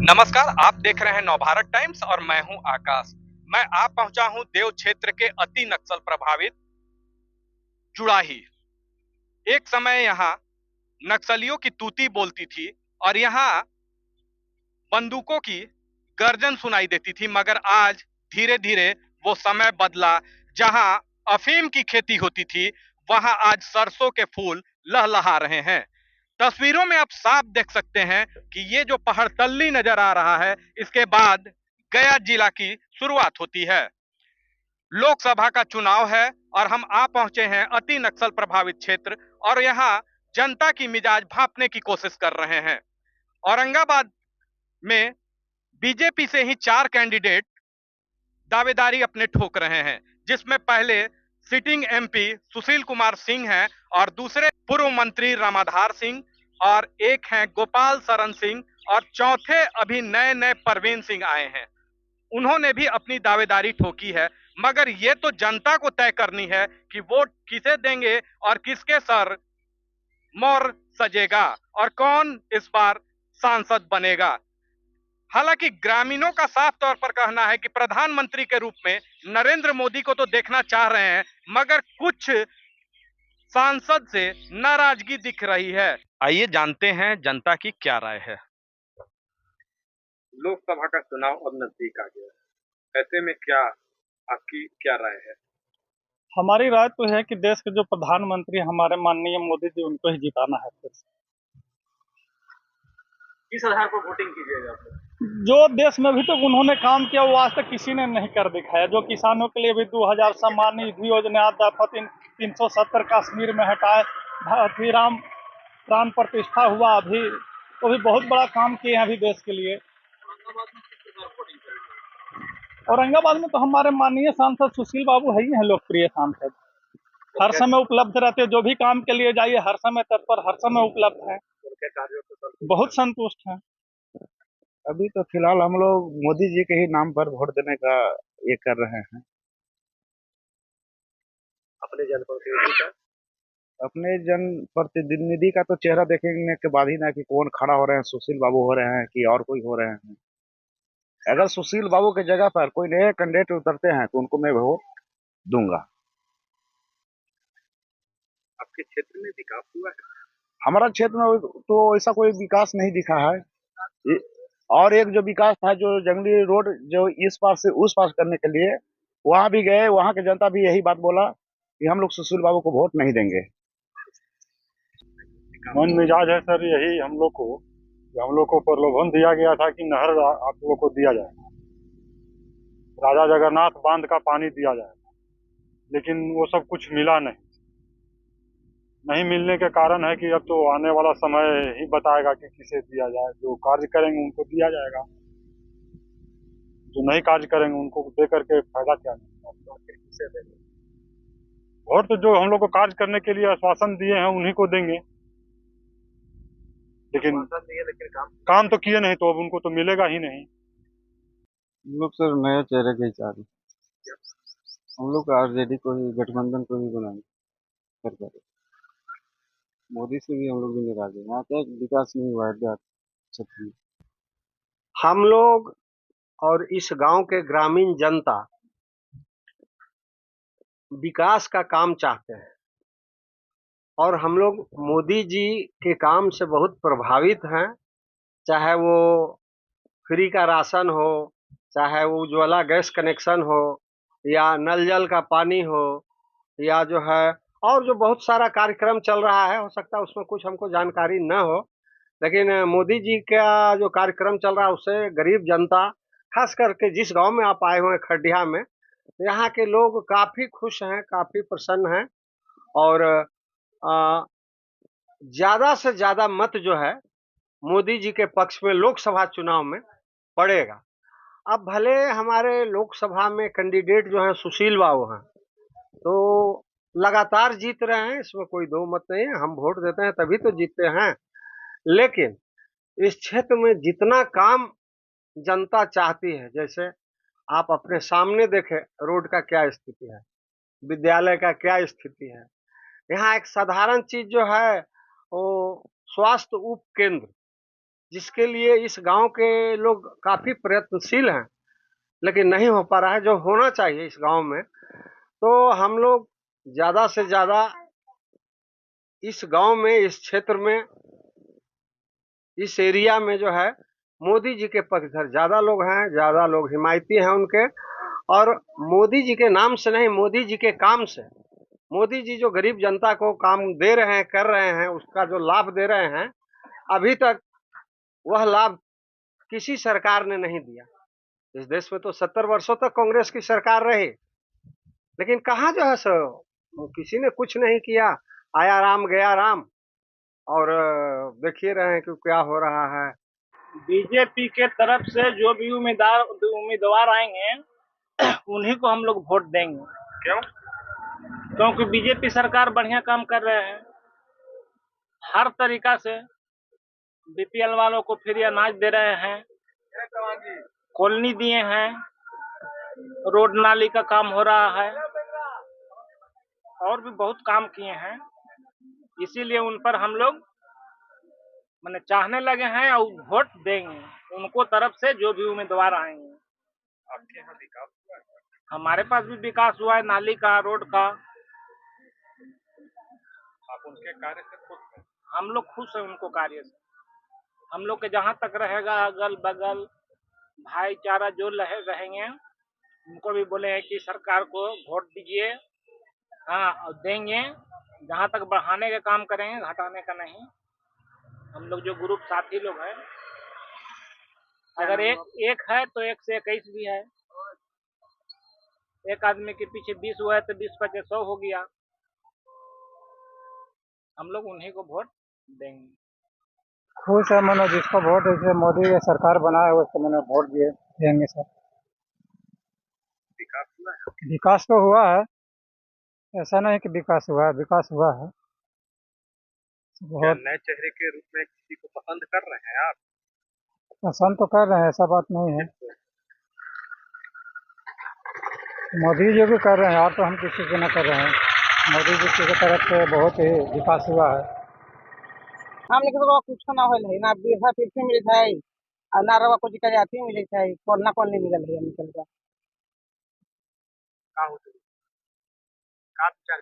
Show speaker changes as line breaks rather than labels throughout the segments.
नमस्कार, आप देख रहे हैं नवभारत टाइम्स और मैं हूं आकाश। मैं आप पहुंचा हूं देव क्षेत्र के अति नक्सल प्रभावित जुड़ाही। एक समय यहां नक्सलियों की तूती बोलती थी और यहां बंदूकों की गर्जन सुनाई देती थी, मगर आज धीरे धीरे वो समय बदला। जहां अफीम की खेती होती थी, वहां आज सरसों के फूल लहलहा रहे हैं। तस्वीरों में आप साफ देख सकते हैं कि ये जो पहाड़तल्ली नजर आ रहा है, इसके बाद गया जिला की शुरुआत होती है। लोकसभा का चुनाव है और हम आ पहुंचे हैं अति नक्सल प्रभावित क्षेत्र, और यहाँ जनता की मिजाज भांपने की कोशिश कर रहे हैं। औरंगाबाद में बीजेपी से ही 4 कैंडिडेट दावेदारी अपने ठोक रहे हैं, जिसमें पहले सिटिंग एमपी सुशील कुमार सिंह हैं और दूसरे पूर्व मंत्री रामाधार सिंह, और एक हैं गोपाल शरण सिंह, और चौथे अभी नए नए परवीन सिंह आए हैं। उन्होंने भी अपनी दावेदारी ठोकी है, मगर ये तो जनता को तय करनी है कि वोट किसे देंगे और किसके सर मोर सजेगा और कौन इस बार सांसद बनेगा। हालांकि ग्रामीणों का साफ तौर पर कहना है कि प्रधानमंत्री के रूप में नरेंद्र मोदी को तो देखना चाह रहे हैं, मगर कुछ सांसद से नाराजगी दिख रही है। आइए जानते हैं जनता की क्या राय है। लोकसभा का चुनाव अब नजदीक आ गया है, ऐसे में क्या आपकी क्या राय है?
हमारी राय तो है कि देश के जो प्रधानमंत्री हमारे माननीय मोदी जी, उनको ही जिताना है फिर से।
किस आधार पर वोटिंग कीजिएगा आप?
जो देश में अभी तक उन्होंने काम किया वो आज तक किसी ने नहीं कर दिखाया। जो किसानों के लिए भी 2000 सम्मान निधि योजना, दफा 370 कश्मीर में हटाए, श्री राम प्राण प्रतिष्ठा हुआ, अभी वो भी बहुत बड़ा काम किए हैं अभी देश के लिए। औरंगाबाद में तो हमारे माननीय सांसद सुशील बाबू है ही हैं, लोकप्रिय सांसद। हर समय उपलब्ध रहते हैं, जो भी काम के लिए जाइए हर समय तत्पर, हर समय उपलब्ध है। बहुत संतुष्ट हैं।
अभी तो फिलहाल हम लोग मोदी जी के ही नाम पर वोट देने का ये कर रहे हैं।
अपने जनप्रतिनिधि का
अपने जनप्रतिनिधि का तो चेहरा देखने के बाद ही ना कि कौन खड़ा हो रहे हैं, सुशील बाबू हो रहे हैं कि और कोई हो रहे हैं। अगर सुशील बाबू की जगह पर कोई नए कैंडिडेट उतरते हैं तो उनको मैं वोट दूंगा।
आपके क्षेत्र में विकास हुआ है?
हमारा क्षेत्र में तो ऐसा कोई विकास नहीं दिखा है। ये- और एक जो विकास था, जो जंगली रोड जो इस पार से उस पार करने के लिए, वहां भी गए, वहां की जनता भी यही बात बोला कि हम लोग सुशील बाबू को वोट नहीं देंगे।
मन मिजाज है सर यही हम लोग को प्रलोभन दिया गया था कि नहर आप लोगों को दिया जाए, राजा जगन्नाथ बांध का पानी दिया जाए, लेकिन वो सब कुछ मिला नहीं। नहीं मिलने के कारण है कि अब तो आने वाला समय ही बताएगा कि किसे दिया जाए। जो कार्य करेंगे उनको दिया जाएगा, जो नहीं कार्य करेंगे उनको दे करके फायदा क्या नहीं। वोट तो जो हम लोग को कार्य करने के लिए आश्वासन दिए हैं उन्हीं को देंगे, लेकिन काम तो किए नहीं तो अब उनको तो मिलेगा ही नहीं।
हम लोग सर नया चेहरे के ही चाह रहे हैं। हम लोग आरजेडी को ही, गठबंधन को ही बनाएंगे सरकार। मोदी से भी हम लोग भी नाराज हैं। यहाँ तक विकास नहीं हुआ है देहात क्षेत्र में।
हम लोग और इस गांव के ग्रामीण जनता विकास का काम चाहते हैं, और हम लोग मोदी जी के काम से बहुत प्रभावित हैं। चाहे वो फ्री का राशन हो, चाहे वो उज्ज्वला गैस कनेक्शन हो, या नल जल का पानी हो, या जो है और जो बहुत सारा कार्यक्रम चल रहा है। हो सकता है उसमें कुछ हमको जानकारी न हो, लेकिन मोदी जी का जो कार्यक्रम चल रहा है उससे गरीब जनता, खास करके जिस गांव में आप आए हुए हैं खडिया में, यहाँ के लोग काफी खुश हैं, काफी प्रसन्न हैं। और ज्यादा से ज्यादा मत जो है मोदी जी के पक्ष में लोकसभा चुनाव में पड़ेगा। अब भले हमारे लोकसभा में कैंडिडेट जो है सुशील बाबू हैं, तो लगातार जीत रहे हैं, इसमें कोई दो मत नहीं है। हम वोट देते हैं तभी तो जीतते हैं, लेकिन इस क्षेत्र में जितना काम जनता चाहती है, जैसे आप अपने सामने देखें रोड का क्या स्थिति है, विद्यालय का क्या स्थिति है। यहाँ एक साधारण चीज जो है वो स्वास्थ्य उप केंद्र, जिसके लिए इस गांव के लोग काफी प्रयत्नशील हैं, लेकिन नहीं हो पा रहा है जो होना चाहिए इस गांव में। तो हम लोग ज्यादा से ज्यादा इस गांव में, इस क्षेत्र में, इस एरिया में जो है मोदी जी के पक्षधर ज्यादा लोग हैं, ज्यादा लोग हिमायती हैं उनके। और मोदी जी के नाम से नहीं, मोदी जी के काम से, मोदी जी जो गरीब जनता को काम दे रहे हैं, कर रहे हैं, उसका जो लाभ दे रहे हैं, अभी तक वह लाभ किसी सरकार ने नहीं दिया। इस देश में तो 70 वर्षों तक कांग्रेस की सरकार रही, लेकिन कहाँ जो है सो किसी ने कुछ नहीं किया। आया राम गया राम, और देखिए रहे हैं कि क्या हो रहा है।
बीजेपी के तरफ से जो भी उम्मीदवार आएंगे उन्हीं को हम लोग वोट देंगे।
क्यों?
क्योंकि बीजेपी सरकार बढ़िया काम कर रहे हैं, हर तरीका से बीपीएल वालों को फ्री अनाज दे रहे हैं, कॉलोनी दिए हैं, रोड नाली का काम हो रहा है, और भी बहुत काम किए हैं। इसीलिए उन पर हम लोग मैंने चाहने लगे हैं और वोट देंगे उनको तरफ से जो भी उम्मीदवार आएंगे।
आपके यहाँ विकास हुआ है?
हमारे पास भी विकास हुआ है, नाली का, रोड का।
आप उनके कार्य से खुश हैं?
हम लोग खुश हैं उनको कार्य से। हम लोग के जहाँ तक रहेगा अगल बगल भाईचारा जो रहेंगे, उनको भी बोले हैं कि सरकार को वोट दीजिए। हाँ, और देंगे, जहाँ तक बढ़ाने का काम करेंगे, घटाने का नहीं। हम लोग जो ग्रुप साथी लोग हैं, अगर एक है तो 1 से 21 भी है। एक आदमी के पीछे 20 हुआ है तो 20 25 100 हो गया। हम लोग उन्हीं को वोट देंगे।
खुश है मैंने जिसको वोट जैसे मोदी की सरकार बनाए उसको मैंने वोट देंगे सर।
विकास हुआ है?
विकास तो हुआ है, ऐसा नहीं कि विकास हुआ है, विकास हुआ है
क्या
बहुत।
नए चेहरे के रूप में किसी को पसंद कर रहे हैं आप?
पसंद तो कर रहे हैं, ऐसा बात नहीं है। मोदी जी भी कर रहे हैं, और तो हम किसी को न कर रहे हैं। मोदी जी की तरफ से बहुत ही विकास हुआ है।
हम लोग तो कुछ ना होल है ना, बिरसा फिर मिल है और ना रवा कुछ करे आती मिले है, कौन नहीं मिलल है निकल का।
का हो का विचार?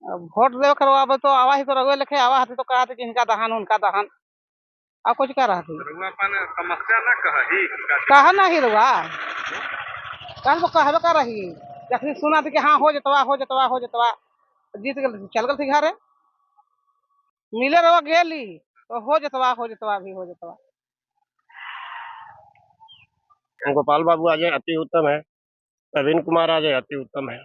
वोट देव करवाबे तो आवा ही तो रहुए लिखे आवा हाथी तो कहते जिनका दहन उनका दहन, और कुछ कह रहा थी
रउआ अपन समस्या ना कही
कहा नहीं रुआ कह तो कहबे कर रही। जखनी सुना थी कि हाँ हो जतवा हो जतवा हो जतवा, जीत गल चल गल थी घरे, मिले रवा गेली तो हो जतवा भी हो जतवा।
गोपाल बाबू आज अति उत्तम है, प्रवीण कुमार आज अति उत्तम है।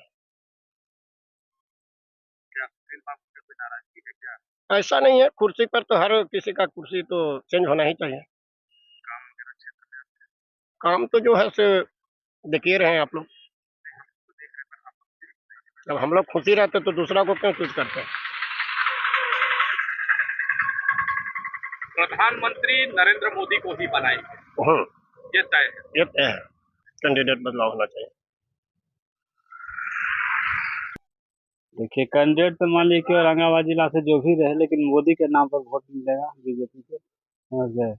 क्या सुशील बाबू से कोई नाराजगी है क्या?
ऐसा नहीं है, कुर्सी पर तो हर किसी का कुर्सी तो चेंज होना ही चाहिए।
काम वगैरह क्षेत्र में
काम तो जो है से देखिए रहे हैं आप लोग। जब हम लोग खुशी रहते तो दूसरा को क्यों चूज करते हैं।
प्रधानमंत्री नरेंद्र मोदी को ही बनाएंगे, ये तय है।
ये तय है, कैंडिडेट बदलाव होना चाहिए।
देखिए कैंडिडेट तो मान लीजिए कि औरंगाबाद जिला से जो भी रहे, लेकिन मोदी के नाम पर वोट मिलेगा बीजेपी को। समझ गए?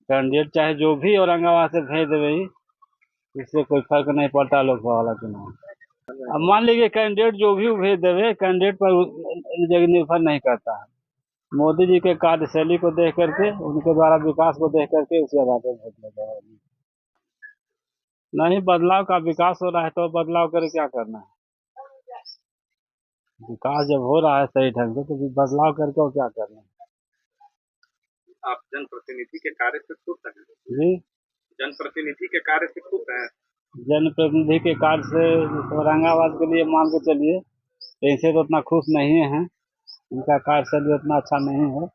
कैंडिडेट चाहे जो भी औरंगाबाद से भेज देवे, इससे कोई फर्क नहीं पड़ता लोकसभा वाला चुनाव। अब मान लीजिए कैंडिडेट जो भी भेज देवे, कैंडिडेट पर निर्भर नहीं करता है। मोदी जी के कार्यशैली को देख करके, उनके द्वारा विकास को देख करके उसी आधार पर वोट लगेगा। नहीं, बदलाव का विकास हो रहा है तो बदलाव करे क्या करना है। विकास जब हो रहा है सही ढंग से तो बदलाव करके और क्या करना है।
आप जनप्रतिनिधि के कार्य से खुश हैं?
जी,
जनप्रतिनिधि के कार्य से खुश हैं?
जनप्रतिनिधि के कार्य से औरंगाबाद के लिए मान के चलिए, इनसे तो उतना खुश नहीं है, इनका कार्यशैली उतना अच्छा नहीं है,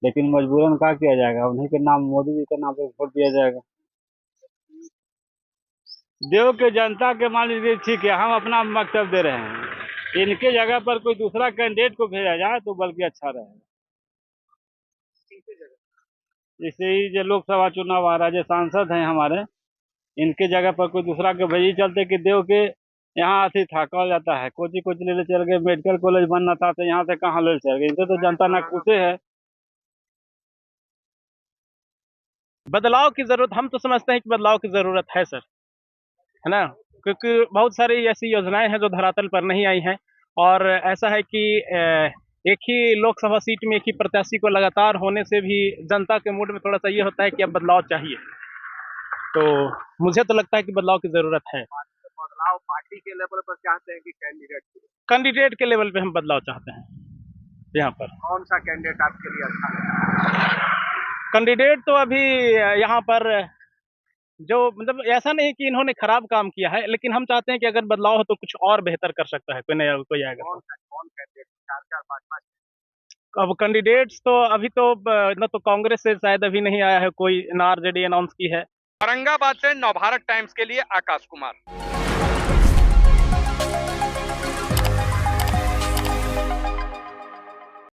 लेकिन मजबूरन क्या किया जाएगा, उन्हीं के नाम, मोदी जी के नाम पे वोट दिया जाएगा। देव के जनता के मान लीजिए ठीक है, हम अपना मकसद दे रहे हैं, इनके जगह पर कोई दूसरा कैंडिडेट को भेजा जाए तो बल्कि अच्छा रहेगा। जैसे ही जो लोकसभा चुनाव आ रहा है, जो सांसद हैं हमारे, इनके जगह पर कोई दूसरा के भेजी चलते कि देव के यहाँ अथी था कहा जाता है, कोची ले चल गए, मेडिकल कॉलेज बनना था तो यहाँ से कहाँ ले चल गए। इनसे तो जनता ना खुश है।
बदलाव की जरूरत, हम तो समझते हैं कि बदलाव की जरूरत है सर, है ना, क्योंकि बहुत सारी ऐसी योजनाएं हैं जो धरातल पर नहीं आई हैं, और ऐसा है कि एक ही लोकसभा सीट में एक ही प्रत्याशी को लगातार होने से भी जनता के मूड में थोड़ा सा ये होता है कि अब बदलाव चाहिए। तो मुझे तो लगता है कि बदलाव की जरूरत है।
बदलाव पार्टी के लेवल पर चाहते हैं कि
कैंडिडेट के लेवल पे हम बदलाव चाहते हैं। यहाँ पर
कौन सा कैंडिडेट आपके लिए अच्छा लगता है?
कैंडिडेट तो अभी यहाँ पर जो मतलब ऐसा नहीं कि इन्होंने खराब काम किया है, लेकिन हम चाहते हैं कि अगर बदलाव हो तो कुछ और बेहतर कर सकता है कोई नया, कोई आएगा।
कौन कैंडिडेट? 4-4-5-5
अब कैंडिडेट्स तो अभी तो न तो कांग्रेस से शायद अभी नहीं आया है कोई, ना आरजेडी अनाउंस की है।
औरंगाबाद से नवभारत टाइम्स के लिए आकाश कुमार।